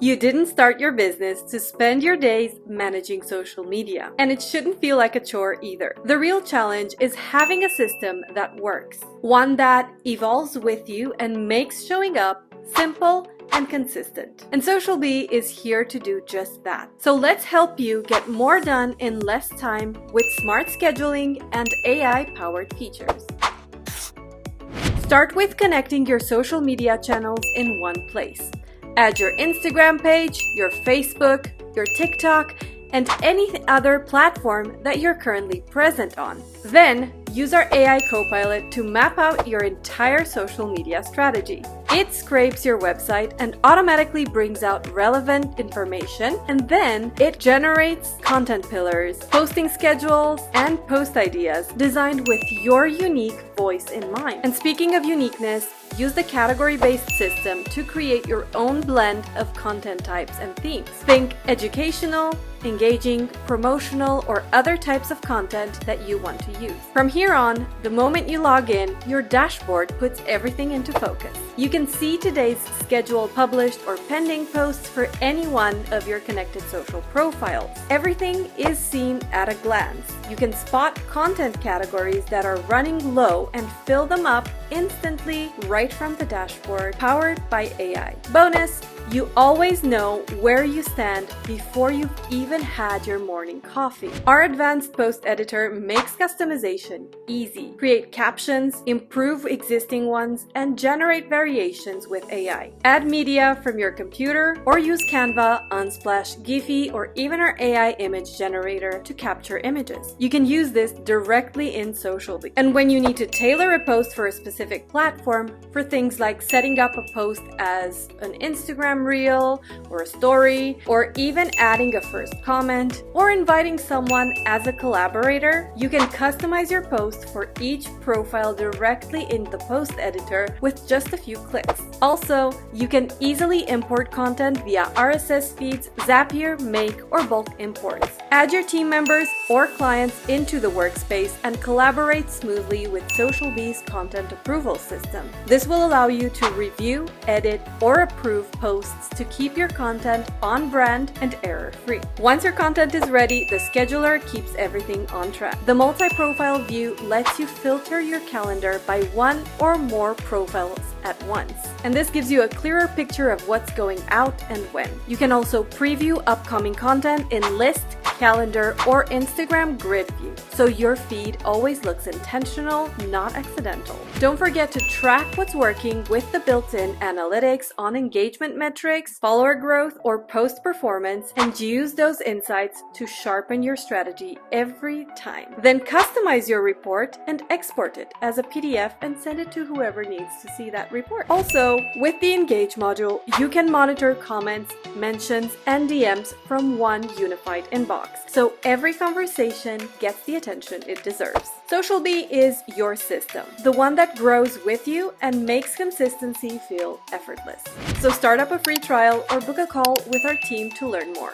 You didn't start your business to spend your days managing social media, and it shouldn't feel like a chore either. The real challenge is having a system that works, one that evolves with you and makes showing up simple and consistent. And SocialBee is here to do just that. So let's help you get more done in less time with smart scheduling and AI-powered features. Start with connecting your social media channels in one place. Add your Instagram page, your Facebook, your TikTok, and any other platform that you're currently present on. Then, use our AI Copilot to map out your entire social media strategy. It scrapes your website and automatically brings out relevant information, and then it generates content pillars, posting schedules, and post ideas designed with your unique voice in mind. And speaking of uniqueness, use the category-based system to create your own blend of content types and themes. Think educational, engaging, promotional, or other types of content that you want to use. From here on, the moment you log in, your dashboard puts everything into focus. You can see today's scheduled, published, or pending posts for any one of your connected social profiles. Everything is seen at a glance. You can spot content categories that are running low and fill them up instantly right from the dashboard, powered by AI. Bonus, you always know where you stand before you've even had your morning coffee. Our advanced post editor makes customization easy. Create captions, improve existing ones, and generate variations with AI. Add media from your computer or use Canva, Unsplash, Giphy, or even our AI image generator to capture images. You can use this directly in SocialBee. And when you need to tailor a post for a specific platform, for things like setting up a post as an Instagram reel or a story, or even adding a first comment, or inviting someone as a collaborator, you can customize your post for each profile directly in the post editor with just a few clicks. Also, you can easily import content via RSS feeds, Zapier, Make, or bulk imports. Add your team members or clients into the workspace and collaborate smoothly with SocialBee's content approval system. This will allow you to review, edit, or approve posts to keep your content on brand and error-free. Once your content is ready, the scheduler keeps everything on track. The multi-profile view lets you filter your calendar by one or more profiles at once. And this gives you a clearer picture of what's going out and when. You can also preview upcoming content in List, Calendar, or Instagram Grid view, so your feed always looks intentional, not accidental. Don't forget to track what's working with the built-in analytics on engagement metrics, follower growth, or post performance, and use those insights to sharpen your strategy every time. Then customize your report and export it as a PDF and send it to whoever needs to see that report. Also, with the Engage module, you can monitor comments, mentions, and DMs from one unified inbox, so every conversation gets the attention it deserves. SocialBee is your system, the one that grows with you and makes consistency feel effortless. So start up a free trial or book a call with our team to learn more.